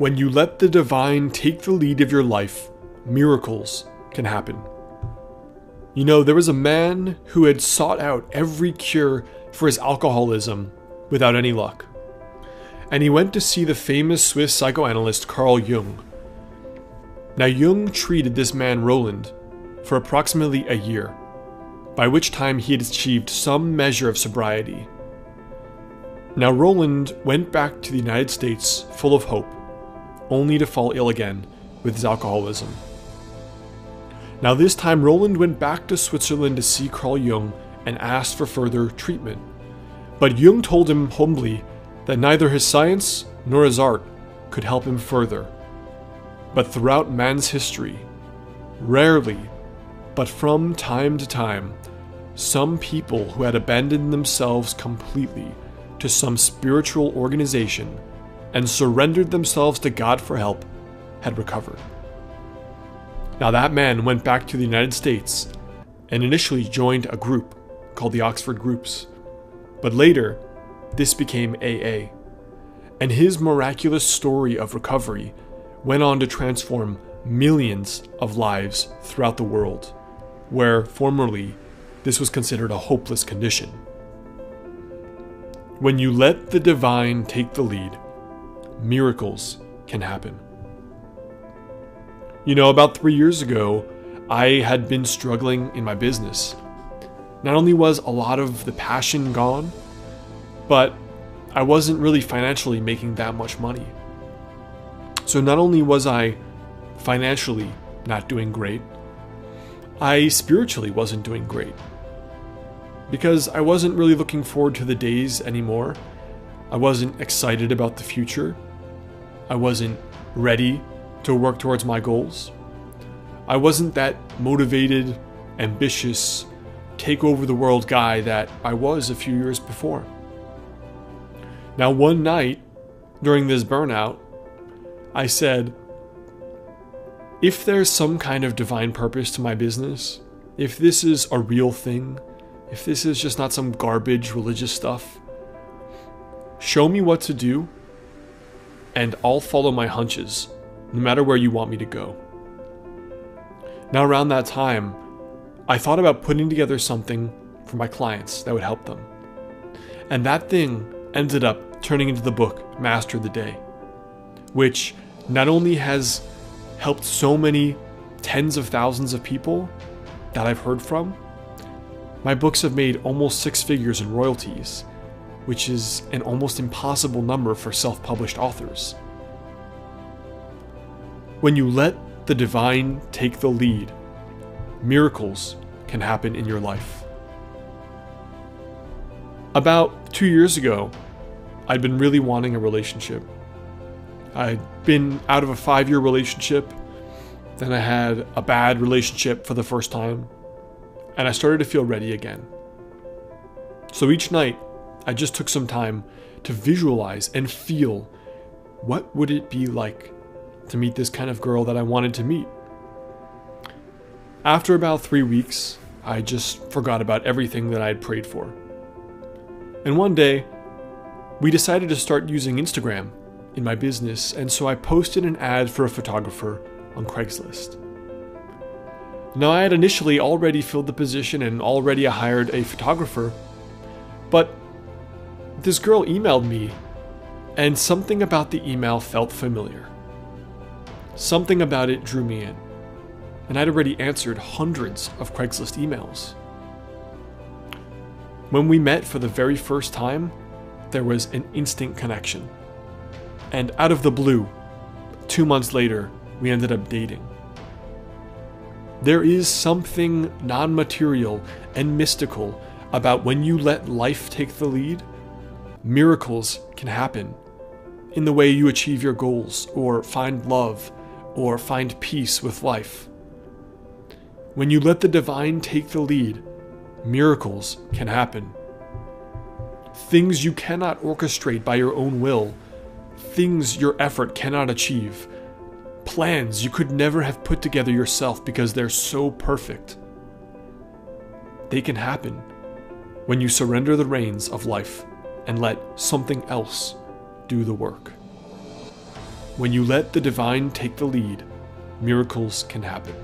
When you let the divine take the lead of your life, miracles can happen. You know, there was a man who had sought out every cure for his alcoholism without any luck. And he went to see the famous Swiss psychoanalyst Carl Jung. Now, Jung treated this man Roland for approximately a year, by which time he had achieved some measure of sobriety. Now, Roland went back to the United States full of hope, only to fall ill again with his alcoholism. Now, this time, Roland went back to Switzerland to see Carl Jung and asked for further treatment. But Jung told him humbly that neither his science nor his art could help him further. But throughout man's history, rarely, but from time to time, some people who had abandoned themselves completely to some spiritual organization and surrendered themselves to God for help had recovered. Now, that man went back to the United States and initially joined a group called the Oxford Groups. But later, this became AA. And his miraculous story of recovery went on to transform millions of lives throughout the world, where formerly this was considered a hopeless condition. When you let the divine take the lead, miracles can happen. You know, about 3 years ago, I had been struggling in my business. Not only was a lot of the passion gone, but I wasn't really financially making that much money. So not only was I financially not doing great, I spiritually wasn't doing great. Because I wasn't really looking forward to the days anymore. I wasn't excited about the future. I wasn't ready to work towards my goals. I wasn't that motivated, ambitious, take over the world guy that I was a few years before. Now, one night during this burnout, I said, if there's some kind of divine purpose to my business, if this is a real thing, if this is just not some garbage religious stuff, show me what to do, and I'll follow my hunches, no matter where you want me to go. Now, around that time, I thought about putting together something for my clients that would help them. And that thing ended up turning into the book, Master the Day, which not only has helped so many tens of thousands of people that I've heard from, my books have made almost 6 figures in royalties, which is an almost impossible number for self-published authors. When you let the divine take the lead, miracles can happen in your life. About 2 years ago, I'd been really wanting a relationship. I'd been out of a 5-year relationship, then I had a bad relationship for the first time, and I started to feel ready again. So each night, I just took some time to visualize and feel what would it be like to meet this kind of girl that I wanted to meet. After about 3 weeks, I just forgot about everything that I had prayed for. And one day, we decided to start using Instagram in my business, and so I posted an ad for a photographer on Craigslist. Now, I had initially already filled the position and already hired a photographer, but this girl emailed me, and something about the email felt familiar. Something about it drew me in, and I'd already answered hundreds of Craigslist emails. When we met for the very first time, there was an instant connection. And out of the blue, 2 months later, we ended up dating. There is something non-material and mystical about when you let life take the lead, miracles can happen in the way you achieve your goals, or find love, or find peace with life. When you let the divine take the lead, miracles can happen. Things you cannot orchestrate by your own will, things your effort cannot achieve, plans you could never have put together yourself because they're so perfect. They can happen when you surrender the reins of life and let something else do the work. When you let the divine take the lead, miracles can happen.